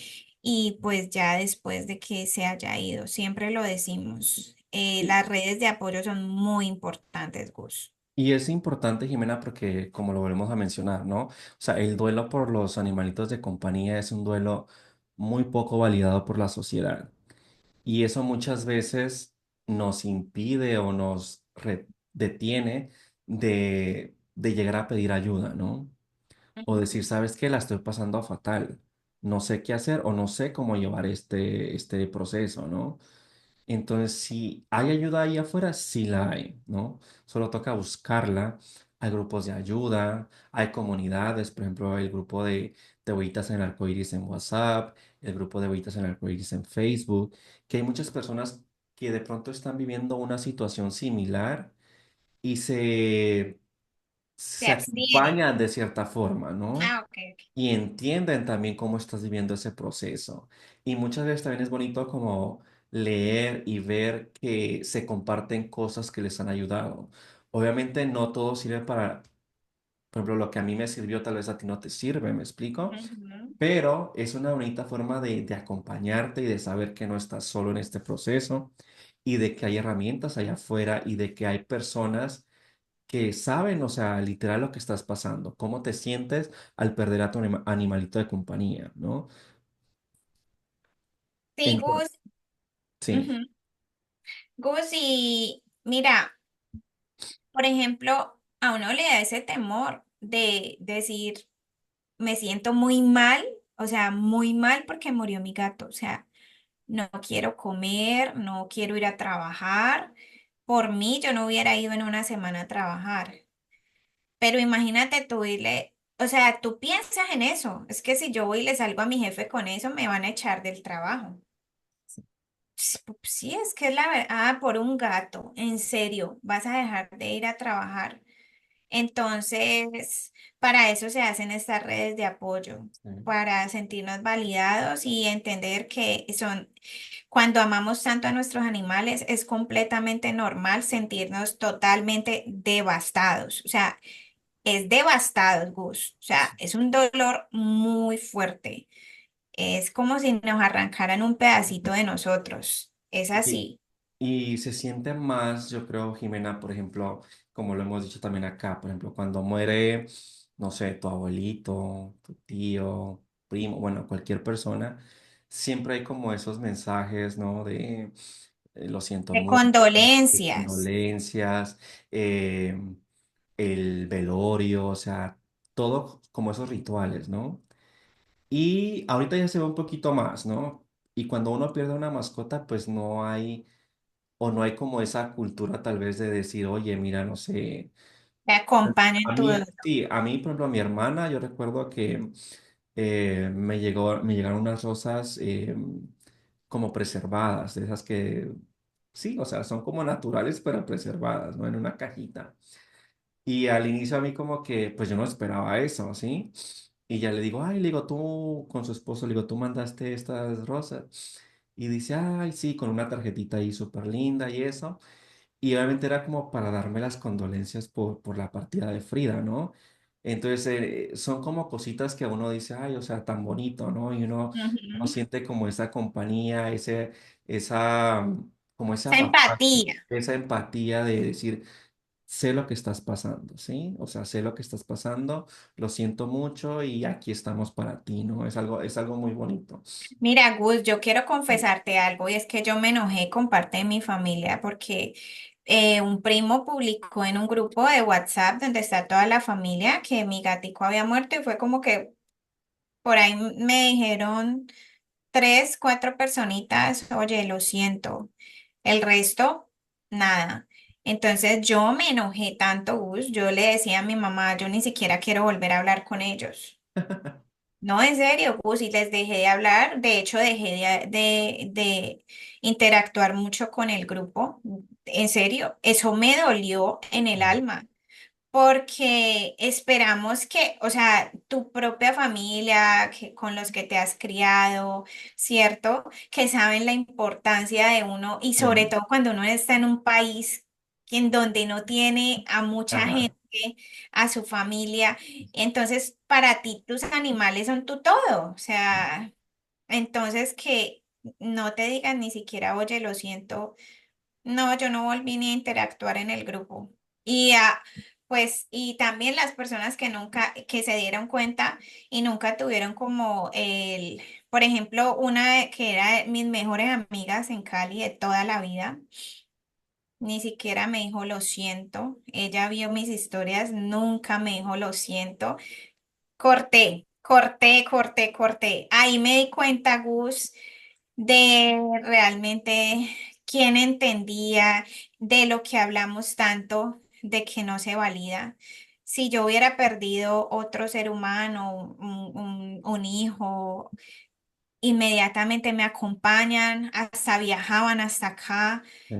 Speaker 2: y pues ya después de que se haya ido, siempre lo decimos, las redes de apoyo son muy importantes, Gus.
Speaker 1: Y es importante, Jimena, porque como lo volvemos a mencionar, ¿no? O sea, el duelo por los animalitos de compañía es un duelo muy poco validado por la sociedad. Y eso muchas veces nos impide o nos detiene de llegar a pedir ayuda, ¿no? O decir, ¿sabes qué? La estoy pasando fatal. No sé qué hacer o no sé cómo llevar este proceso, ¿no? Entonces, si hay ayuda ahí afuera, sí la hay, ¿no? Solo toca buscarla. Hay grupos de ayuda, hay comunidades, por ejemplo, el grupo de Huellitas en el Arcoíris en WhatsApp, el grupo de Huellitas en el Arcoíris en Facebook, que hay muchas personas que de pronto están viviendo una situación similar y
Speaker 2: Se
Speaker 1: se
Speaker 2: abstiene.
Speaker 1: acompañan de cierta forma, ¿no?
Speaker 2: Ah, ok, ok.
Speaker 1: Y entienden también cómo estás viviendo ese proceso. Y muchas veces también es bonito como leer y ver que se comparten cosas que les han ayudado. Obviamente no todo sirve para, por ejemplo, lo que a mí me sirvió tal vez a ti no te sirve, ¿me explico?
Speaker 2: Ujú.
Speaker 1: Pero es una bonita forma de acompañarte y de saber que no estás solo en este proceso y de que hay herramientas allá afuera y de que hay personas que saben, o sea, literal lo que estás pasando, cómo te sientes al perder a tu animalito de compañía, ¿no?
Speaker 2: Sí,
Speaker 1: Entonces,
Speaker 2: Gus.
Speaker 1: sí,
Speaker 2: Ujú. Gus, y mira. Por ejemplo, a uno le da ese temor de decir, me siento muy mal, o sea, muy mal porque murió mi gato, o sea, no quiero comer, no quiero ir a trabajar. Por mí, yo no hubiera ido en una semana a trabajar. Pero imagínate tú irle, o sea, tú piensas en eso. Es que si yo voy y le salgo a mi jefe con eso, me van a echar del trabajo. Sí, es que es la verdad, por un gato, en serio, vas a dejar de ir a trabajar. Entonces, para eso se hacen estas redes de apoyo,
Speaker 1: sí.
Speaker 2: para sentirnos validados y entender que son, cuando amamos tanto a nuestros animales, es completamente normal sentirnos totalmente devastados. O sea, es devastado, Gus. O sea, es un dolor muy fuerte. Es como si nos arrancaran un pedacito de nosotros. Es
Speaker 1: Y,
Speaker 2: así.
Speaker 1: y se siente más, yo creo, Jimena, por ejemplo, como lo hemos dicho también acá, por ejemplo, cuando muere, no sé, tu abuelito, tu tío, primo, bueno, cualquier persona, siempre hay como esos mensajes, ¿no? De lo siento
Speaker 2: De
Speaker 1: mucho, de
Speaker 2: condolencias.
Speaker 1: condolencias, eh, el velorio, o sea, todo como esos rituales, ¿no? Y ahorita ya se ve un poquito más, ¿no? Y cuando uno pierde una mascota, pues no hay, o no hay como esa cultura tal vez de decir, oye, mira, no sé.
Speaker 2: Te acompaña
Speaker 1: A
Speaker 2: en tu
Speaker 1: mí,
Speaker 2: dolor.
Speaker 1: sí, a mí, por ejemplo, a mi hermana, yo recuerdo que me llegaron unas rosas como preservadas, de esas que, sí, o sea, son como naturales, pero preservadas, ¿no? En una cajita. Y al inicio a mí como que, pues yo no esperaba eso, ¿sí? Y ya le digo, ay, le digo, tú con su esposo, le digo, tú mandaste estas rosas. Y dice, ay, sí, con una tarjetita ahí súper linda y eso. Y obviamente era como para darme las condolencias por la partida de Frida, ¿no? Entonces son como cositas que uno dice, ay, o sea, tan bonito, ¿no? Y uno
Speaker 2: Ujú.
Speaker 1: siente como esa compañía, esa, como ese
Speaker 2: Esa
Speaker 1: apapacho,
Speaker 2: empatía.
Speaker 1: esa empatía de decir, sé lo que estás pasando, ¿sí? O sea, sé lo que estás pasando, lo siento mucho y aquí estamos para ti, ¿no? Es algo muy bonito.
Speaker 2: Mira, Gus, yo quiero confesarte algo y es que yo me enojé con parte de mi familia porque Un primo publicó en un grupo de WhatsApp donde está toda la familia que mi gatico había muerto y fue como que por ahí me dijeron tres, cuatro personitas, oye, lo siento. El resto, nada. Entonces yo me enojé tanto, Gus, yo le decía a mi mamá, yo ni siquiera quiero volver a hablar con ellos. No, en serio, Gus, y les dejé de hablar. De hecho, dejé de interactuar mucho con el grupo. En serio, eso me dolió en el alma. Porque esperamos que, o sea, tu propia familia, con los que te has criado, ¿cierto? Que saben la importancia de uno y sobre
Speaker 1: Sí.
Speaker 2: todo cuando uno está en un país en donde no tiene a mucha
Speaker 1: Ajá.
Speaker 2: gente, a su familia. Entonces, para ti tus animales son tu todo. O sea, entonces que no te digan ni siquiera, oye, lo siento. No, yo no volví ni a interactuar en el grupo. Y pues, y también las personas que nunca, que se dieron cuenta y nunca tuvieron como por ejemplo, que era de mis mejores amigas en Cali de toda la vida, ni siquiera me dijo lo siento. Ella vio mis historias, nunca me dijo lo siento. Corté, corté, corté, corté. Ahí me di cuenta, Gus, de realmente quién entendía de lo que hablamos tanto, de que no se valida. Si yo hubiera perdido otro ser humano, un hijo, inmediatamente me acompañan, hasta viajaban hasta acá,
Speaker 1: Sí.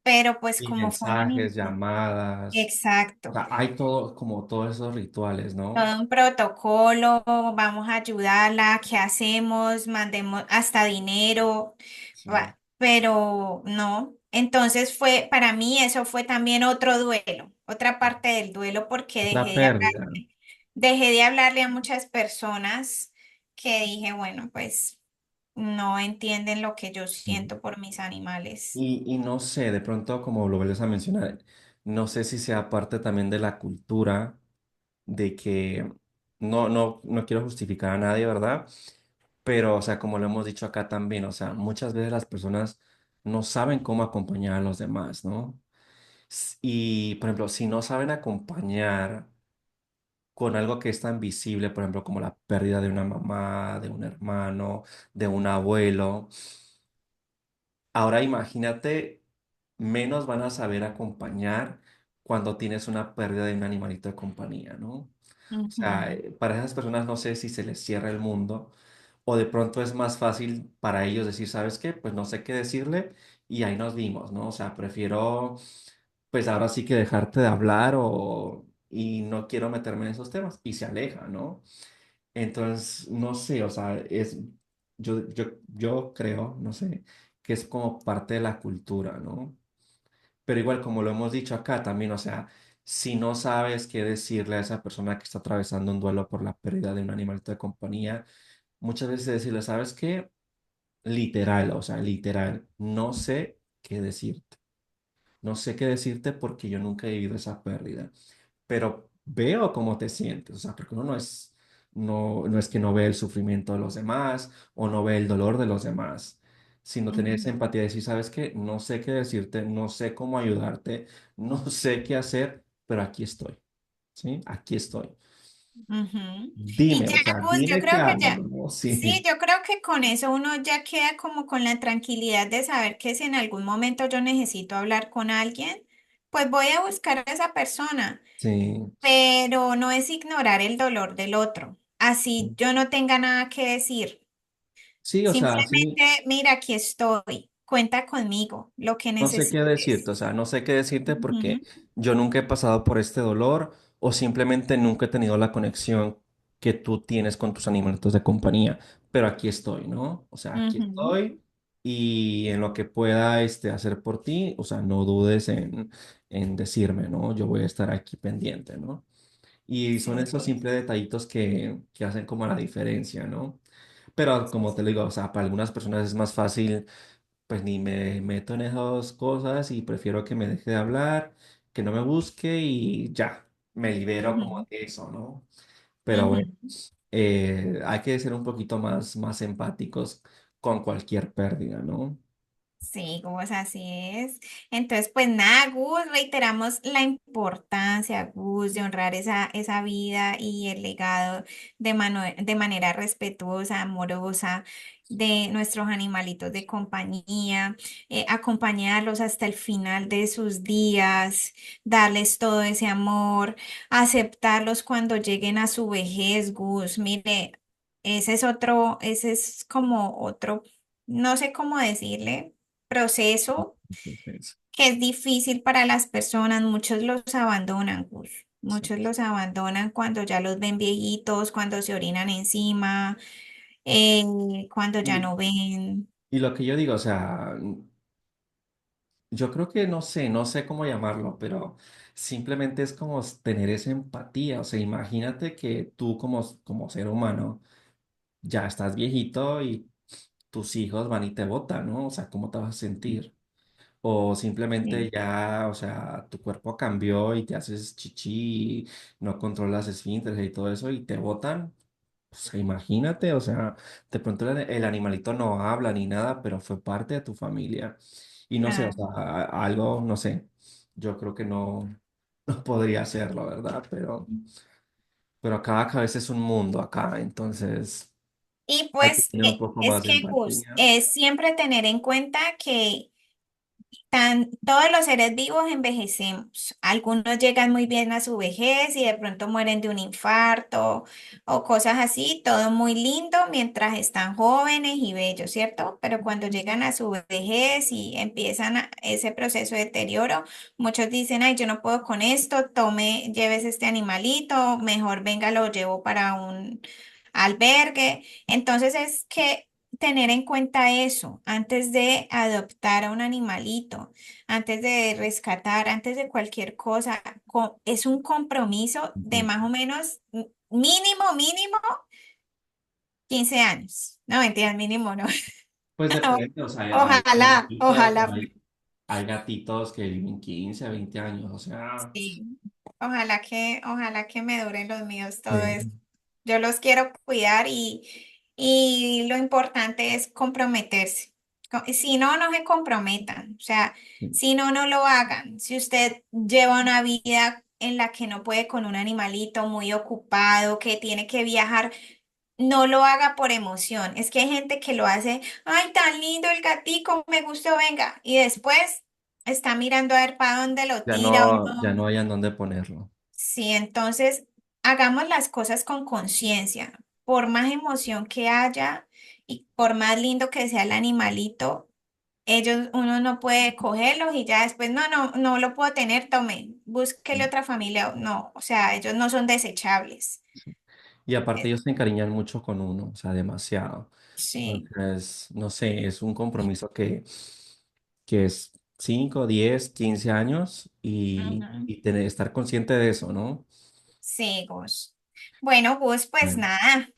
Speaker 2: pero pues
Speaker 1: Y
Speaker 2: como fueron...
Speaker 1: mensajes, llamadas. O
Speaker 2: Exacto.
Speaker 1: sea, hay todo, como todos esos rituales, ¿no?
Speaker 2: Todo un protocolo, vamos a ayudarla, ¿qué hacemos? Mandemos hasta dinero,
Speaker 1: Sí.
Speaker 2: pero no. Entonces fue, para mí eso fue también otro duelo, otra parte del duelo porque
Speaker 1: Otra pérdida.
Speaker 2: dejé de hablarle a muchas personas que dije, bueno, pues no entienden lo que yo
Speaker 1: Sí.
Speaker 2: siento por mis animales.
Speaker 1: Y no sé, de pronto, como lo vuelves a mencionar, no sé si sea parte también de la cultura de que no quiero justificar a nadie, ¿verdad? Pero, o sea, como lo hemos dicho acá también, o sea, muchas veces las personas no saben cómo acompañar a los demás, ¿no? Y, por ejemplo, si no saben acompañar con algo que es tan visible, por ejemplo, como la pérdida de una mamá, de un hermano, de un abuelo, ahora imagínate, menos van a saber acompañar cuando tienes una pérdida de un animalito de compañía, ¿no? O sea,
Speaker 2: Ujú,
Speaker 1: para esas personas no sé si se les cierra el mundo o de pronto es más fácil para ellos decir, ¿sabes qué? Pues no sé qué decirle y ahí nos vimos, ¿no? O sea, prefiero pues ahora sí que dejarte de hablar y no quiero meterme en esos temas y se aleja, ¿no? Entonces, no sé, o sea, yo creo, no sé, que es como parte de la cultura, ¿no? Pero igual, como lo hemos dicho acá también, o sea, si no sabes qué decirle a esa persona que está atravesando un duelo por la pérdida de un animalito de compañía, muchas veces decirle, ¿sabes qué? Literal, o sea, literal, no sé qué decirte. No sé qué decirte porque yo nunca he vivido esa pérdida, pero veo cómo te sientes, o sea, porque uno no es que no ve el sufrimiento de los demás o no ve el dolor de los demás, sino tener esa
Speaker 2: ujú,
Speaker 1: empatía de decir, ¿sabes qué? No sé qué decirte, no sé cómo ayudarte, no sé qué hacer, pero aquí estoy, ¿sí? Aquí estoy.
Speaker 2: ujú. Y
Speaker 1: Dime,
Speaker 2: ya,
Speaker 1: o sea,
Speaker 2: Gus, yo
Speaker 1: dime qué
Speaker 2: creo que
Speaker 1: hago,
Speaker 2: ya,
Speaker 1: ¿no?
Speaker 2: sí,
Speaker 1: Sí,
Speaker 2: yo creo que con eso uno ya queda como con la tranquilidad de saber que si en algún momento yo necesito hablar con alguien, pues voy a buscar a esa persona,
Speaker 1: sí,
Speaker 2: pero no es ignorar el dolor del otro. Así yo no tenga nada que decir.
Speaker 1: sí, o sea,
Speaker 2: Simplemente,
Speaker 1: sí.
Speaker 2: mira, aquí estoy, cuenta conmigo, lo que
Speaker 1: No sé qué decirte,
Speaker 2: necesites.
Speaker 1: o sea, no sé qué decirte porque
Speaker 2: Ujú,
Speaker 1: yo nunca he pasado por este dolor o simplemente nunca he tenido la conexión que tú tienes con tus animalitos de compañía, pero aquí estoy, ¿no? O sea, aquí
Speaker 2: ujú,
Speaker 1: estoy y en lo que pueda hacer por ti, o sea, no dudes en decirme, ¿no? Yo voy a estar aquí pendiente, ¿no? Y son
Speaker 2: sí.
Speaker 1: esos simples detallitos que hacen como la diferencia, ¿no? Pero como te digo, o sea, para algunas personas es más fácil pues ni me meto en esas cosas y prefiero que me deje de hablar, que no me busque y ya, me libero como
Speaker 2: Ujú,
Speaker 1: de eso, ¿no? Pero bueno,
Speaker 2: ujú.
Speaker 1: hay que ser un poquito más empáticos con cualquier pérdida, ¿no?
Speaker 2: Sí, Gus, así es. Entonces, pues nada, Gus, reiteramos la importancia, Gus, de honrar esa vida y el legado de manera respetuosa, amorosa de nuestros animalitos de compañía, acompañarlos hasta el final de sus días, darles todo ese amor, aceptarlos cuando lleguen a su vejez, Gus. Mire, ese es como otro, no sé cómo decirle proceso
Speaker 1: Entonces,
Speaker 2: que es difícil para las personas. Muchos los abandonan, Gus.
Speaker 1: sí.
Speaker 2: Muchos los abandonan cuando ya los ven viejitos, cuando se orinan encima, cuando ya
Speaker 1: Y,
Speaker 2: no ven.
Speaker 1: y lo que yo digo, o sea, yo creo que no sé cómo llamarlo, pero simplemente es como tener esa empatía. O sea, imagínate que tú como ser humano ya estás viejito y tus hijos van y te botan, ¿no? O sea, ¿cómo te vas a sentir? O simplemente
Speaker 2: Sí,
Speaker 1: ya, o sea, tu cuerpo cambió y te haces chichi, y no controlas esfínteres y todo eso y te botan. Pues imagínate, o sea, de pronto el animalito no habla ni nada, pero fue parte de tu familia. Y no sé, o sea,
Speaker 2: claro.
Speaker 1: algo, no sé, yo creo que no, no podría hacerlo, ¿verdad? Pero cada cabeza es un mundo acá, entonces
Speaker 2: Y
Speaker 1: hay que
Speaker 2: pues
Speaker 1: tener un poco
Speaker 2: es
Speaker 1: más de
Speaker 2: que, Gus,
Speaker 1: empatía.
Speaker 2: es siempre tener en cuenta que todos los seres vivos envejecemos. Algunos llegan muy bien a su vejez y de pronto mueren de un infarto o cosas así, todo muy lindo mientras están jóvenes y bellos, ¿cierto? Pero cuando llegan a su vejez y empiezan ese proceso de deterioro, muchos dicen, ay, yo no puedo con esto, tome, lleves este animalito, mejor venga, lo llevo para un albergue. Entonces es que tener en cuenta eso antes de adoptar a un animalito, antes de rescatar, antes de cualquier cosa. Es un compromiso de
Speaker 1: Ujú.
Speaker 2: más o menos mínimo 15 años. No, mentiras, mínimo no.
Speaker 1: Pues depende, o sea, hay
Speaker 2: Ojalá,
Speaker 1: gatitos,
Speaker 2: ojalá.
Speaker 1: hay gatitos que viven 15 20 años, o sea,
Speaker 2: Sí, ojalá que me duren los míos todo
Speaker 1: sí,
Speaker 2: esto. Yo los quiero cuidar y lo importante es comprometerse. Si no, no se comprometan. O sea,
Speaker 1: sí,
Speaker 2: si no, no lo hagan. Si usted lleva una vida en la que no puede con un animalito muy ocupado, que tiene que viajar, no lo haga por emoción. Es que hay gente que lo hace, ay, tan lindo el gatico, me gustó, venga. Y después está mirando a ver para dónde lo tira o
Speaker 1: ya
Speaker 2: no.
Speaker 1: no hayan dónde ponerlo.
Speaker 2: Sí, entonces hagamos las cosas con conciencia. Por más emoción que haya y por más lindo que sea el animalito, uno no puede cogerlos y ya después, no lo puedo tener, tome, búsquele otra familia. No, o sea, ellos no son desechables.
Speaker 1: Y aparte
Speaker 2: Eh,
Speaker 1: ellos se encariñan mucho con uno, o sea, demasiado.
Speaker 2: Sí.
Speaker 1: Entonces, no sé, es un compromiso que es 5 10 15 años
Speaker 2: Ujú.
Speaker 1: y tener, estar consciente de eso, ¿no?
Speaker 2: Sí, Gus. Bueno, Gus, pues
Speaker 1: Bueno,
Speaker 2: nada.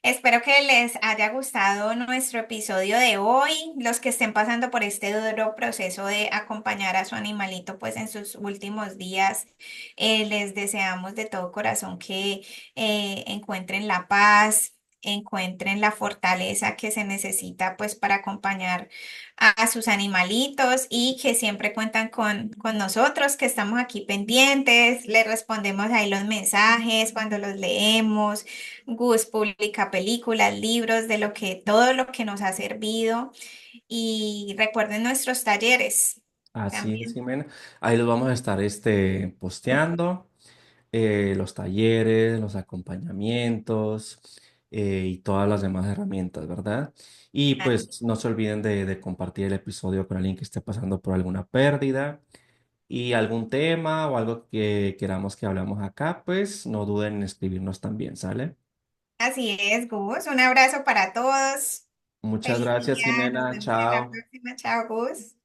Speaker 2: Espero que les haya gustado nuestro episodio de hoy. Los que estén pasando por este duro proceso de acompañar a su animalito pues en sus últimos días, les deseamos de todo corazón que encuentren la paz, encuentren la fortaleza que se necesita pues para acompañar a sus animalitos y que siempre cuentan con nosotros, que estamos aquí pendientes, les respondemos ahí los mensajes cuando los leemos. Gus publica películas, libros, de todo lo que nos ha servido. Y recuerden nuestros talleres
Speaker 1: así es,
Speaker 2: también.
Speaker 1: Jimena. Ahí los vamos a estar posteando, los talleres, los acompañamientos y todas las demás herramientas, ¿verdad? Y
Speaker 2: Así,
Speaker 1: pues no se olviden de compartir el episodio con alguien que esté pasando por alguna pérdida y algún tema o algo que queramos que hablamos acá, pues no duden en escribirnos también, ¿sale?
Speaker 2: así es, Gus. Un abrazo para todos.
Speaker 1: Muchas
Speaker 2: Feliz
Speaker 1: gracias,
Speaker 2: día. Nos
Speaker 1: Jimena.
Speaker 2: vemos en la
Speaker 1: Chao.
Speaker 2: próxima. Chao, Gus.